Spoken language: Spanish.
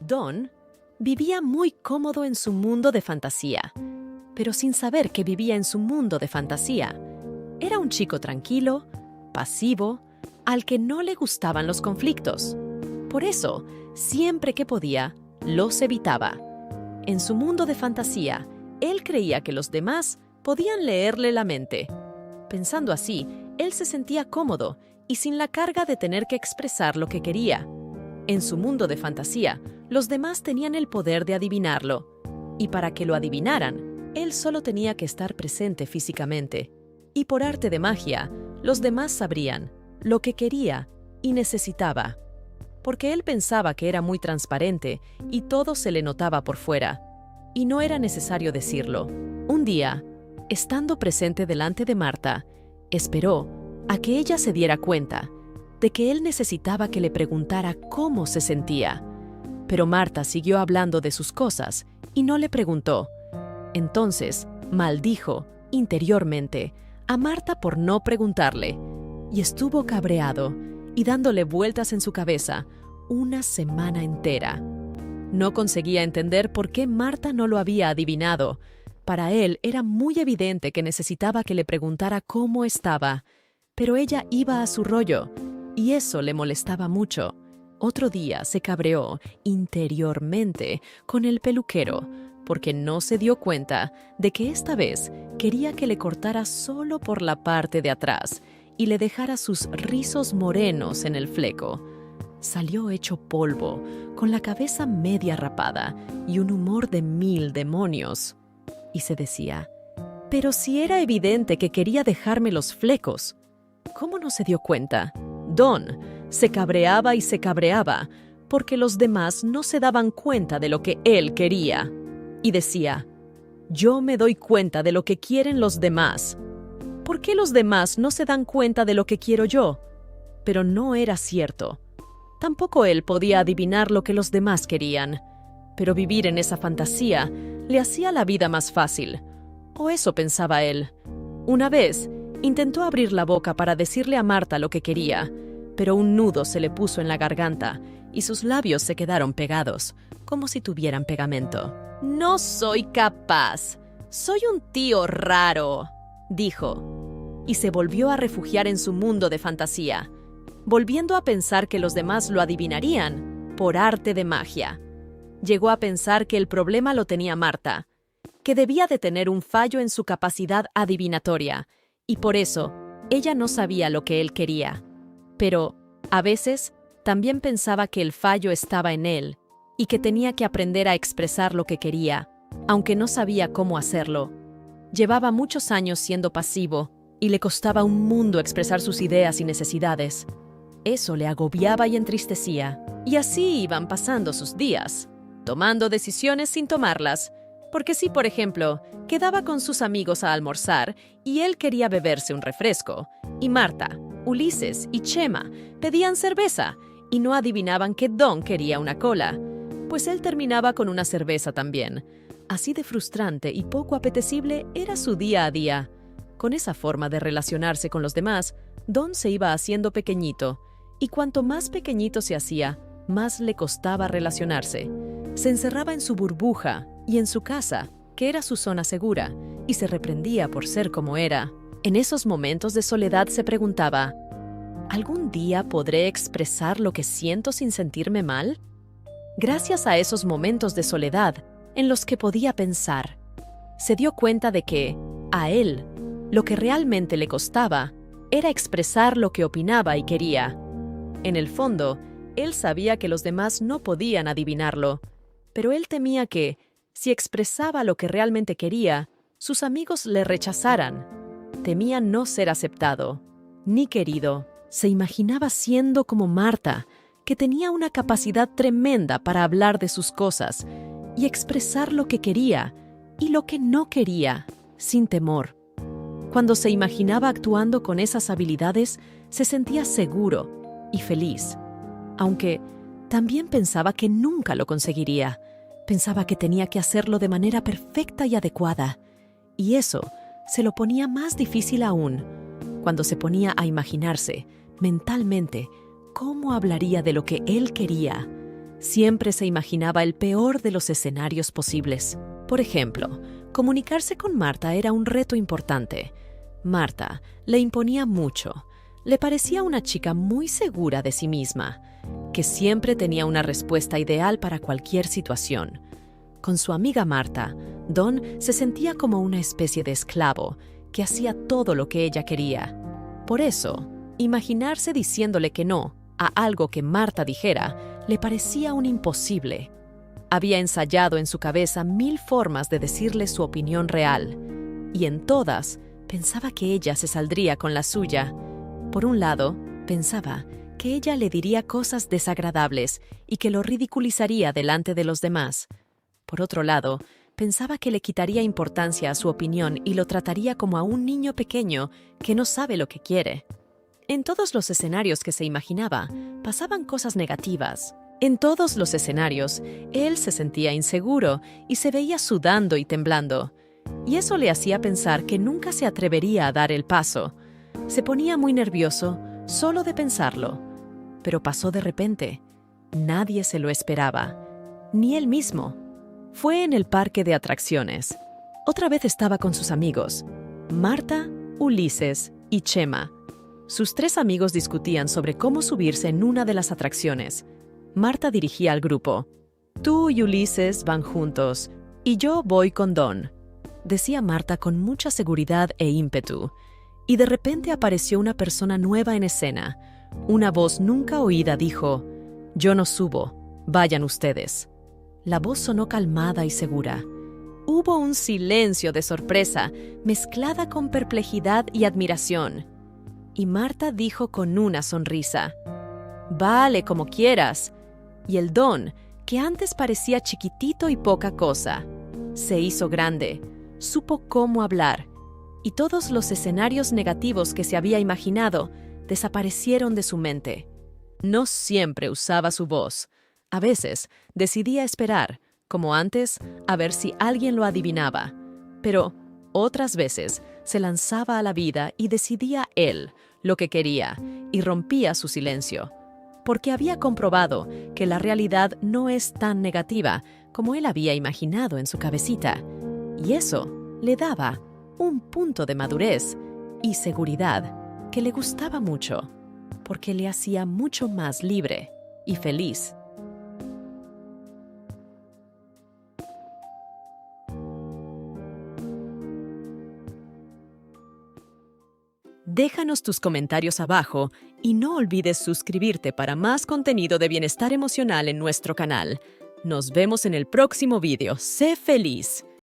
Don vivía muy cómodo en su mundo de fantasía, pero sin saber que vivía en su mundo de fantasía. Era un chico tranquilo, pasivo, al que no le gustaban los conflictos. Por eso, siempre que podía, los evitaba. En su mundo de fantasía, él creía que los demás podían leerle la mente. Pensando así, él se sentía cómodo y sin la carga de tener que expresar lo que quería. En su mundo de fantasía, los demás tenían el poder de adivinarlo. Y para que lo adivinaran, él solo tenía que estar presente físicamente. Y por arte de magia, los demás sabrían lo que quería y necesitaba. Porque él pensaba que era muy transparente y todo se le notaba por fuera. Y no era necesario decirlo. Un día, estando presente delante de Marta, esperó a que ella se diera cuenta de que él necesitaba que le preguntara cómo se sentía. Pero Marta siguió hablando de sus cosas y no le preguntó. Entonces, maldijo interiormente a Marta por no preguntarle, y estuvo cabreado y dándole vueltas en su cabeza una semana entera. No conseguía entender por qué Marta no lo había adivinado. Para él era muy evidente que necesitaba que le preguntara cómo estaba, pero ella iba a su rollo, y eso le molestaba mucho. Otro día se cabreó interiormente con el peluquero, porque no se dio cuenta de que esta vez quería que le cortara solo por la parte de atrás y le dejara sus rizos morenos en el fleco. Salió hecho polvo, con la cabeza media rapada y un humor de 1000 demonios. Y se decía, pero si era evidente que quería dejarme los flecos, ¿cómo no se dio cuenta? Don se cabreaba porque los demás no se daban cuenta de lo que él quería. Y decía, yo me doy cuenta de lo que quieren los demás. ¿Por qué los demás no se dan cuenta de lo que quiero yo? Pero no era cierto. Tampoco él podía adivinar lo que los demás querían. Pero vivir en esa fantasía le hacía la vida más fácil. O eso pensaba él. Una vez, intentó abrir la boca para decirle a Marta lo que quería, pero un nudo se le puso en la garganta y sus labios se quedaron pegados, como si tuvieran pegamento. «No soy capaz. Soy un tío raro», dijo, y se volvió a refugiar en su mundo de fantasía, volviendo a pensar que los demás lo adivinarían por arte de magia. Llegó a pensar que el problema lo tenía Marta, que debía de tener un fallo en su capacidad adivinatoria, y por eso ella no sabía lo que él quería. Pero, a veces, también pensaba que el fallo estaba en él, y que tenía que aprender a expresar lo que quería, aunque no sabía cómo hacerlo. Llevaba muchos años siendo pasivo, y le costaba un mundo expresar sus ideas y necesidades. Eso le agobiaba y entristecía, y así iban pasando sus días, tomando decisiones sin tomarlas, porque si, por ejemplo, quedaba con sus amigos a almorzar y él quería beberse un refresco, y Marta, Ulises y Chema pedían cerveza y no adivinaban que Don quería una cola, pues él terminaba con una cerveza también. Así de frustrante y poco apetecible era su día a día. Con esa forma de relacionarse con los demás, Don se iba haciendo pequeñito, y cuanto más pequeñito se hacía, más le costaba relacionarse. Se encerraba en su burbuja y en su casa, que era su zona segura, y se reprendía por ser como era. En esos momentos de soledad se preguntaba, ¿algún día podré expresar lo que siento sin sentirme mal? Gracias a esos momentos de soledad en los que podía pensar, se dio cuenta de que, a él, lo que realmente le costaba era expresar lo que opinaba y quería. En el fondo, él sabía que los demás no podían adivinarlo, pero él temía que, si expresaba lo que realmente quería, sus amigos le rechazaran. Temía no ser aceptado, ni querido. Se imaginaba siendo como Marta, que tenía una capacidad tremenda para hablar de sus cosas y expresar lo que quería y lo que no quería, sin temor. Cuando se imaginaba actuando con esas habilidades, se sentía seguro y feliz, aunque también pensaba que nunca lo conseguiría. Pensaba que tenía que hacerlo de manera perfecta y adecuada, y eso se lo ponía más difícil aún, cuando se ponía a imaginarse, mentalmente, cómo hablaría de lo que él quería. Siempre se imaginaba el peor de los escenarios posibles. Por ejemplo, comunicarse con Marta era un reto importante. Marta le imponía mucho. Le parecía una chica muy segura de sí misma, que siempre tenía una respuesta ideal para cualquier situación. Con su amiga Marta, Don se sentía como una especie de esclavo que hacía todo lo que ella quería. Por eso, imaginarse diciéndole que no a algo que Marta dijera le parecía un imposible. Había ensayado en su cabeza 1000 formas de decirle su opinión real, y en todas pensaba que ella se saldría con la suya. Por un lado, pensaba que ella le diría cosas desagradables y que lo ridiculizaría delante de los demás. Por otro lado, pensaba que le quitaría importancia a su opinión y lo trataría como a un niño pequeño que no sabe lo que quiere. En todos los escenarios que se imaginaba, pasaban cosas negativas. En todos los escenarios, él se sentía inseguro y se veía sudando y temblando. Y eso le hacía pensar que nunca se atrevería a dar el paso. Se ponía muy nervioso solo de pensarlo. Pero pasó de repente. Nadie se lo esperaba, ni él mismo. Fue en el parque de atracciones. Otra vez estaba con sus amigos, Marta, Ulises y Chema. Sus 3 amigos discutían sobre cómo subirse en una de las atracciones. Marta dirigía al grupo. «Tú y Ulises van juntos, y yo voy con Don», decía Marta con mucha seguridad e ímpetu. Y de repente apareció una persona nueva en escena. Una voz nunca oída dijo: «Yo no subo, vayan ustedes». La voz sonó calmada y segura. Hubo un silencio de sorpresa, mezclada con perplejidad y admiración. Y Marta dijo con una sonrisa: «Vale, como quieras». Y el Don, que antes parecía chiquitito y poca cosa, se hizo grande, supo cómo hablar, y todos los escenarios negativos que se había imaginado desaparecieron de su mente. No siempre usaba su voz. A veces decidía esperar, como antes, a ver si alguien lo adivinaba. Pero otras veces se lanzaba a la vida y decidía él lo que quería y rompía su silencio. Porque había comprobado que la realidad no es tan negativa como él había imaginado en su cabecita. Y eso le daba un punto de madurez y seguridad que le gustaba mucho, porque le hacía mucho más libre y feliz. Déjanos tus comentarios abajo y no olvides suscribirte para más contenido de bienestar emocional en nuestro canal. Nos vemos en el próximo video. ¡Sé feliz!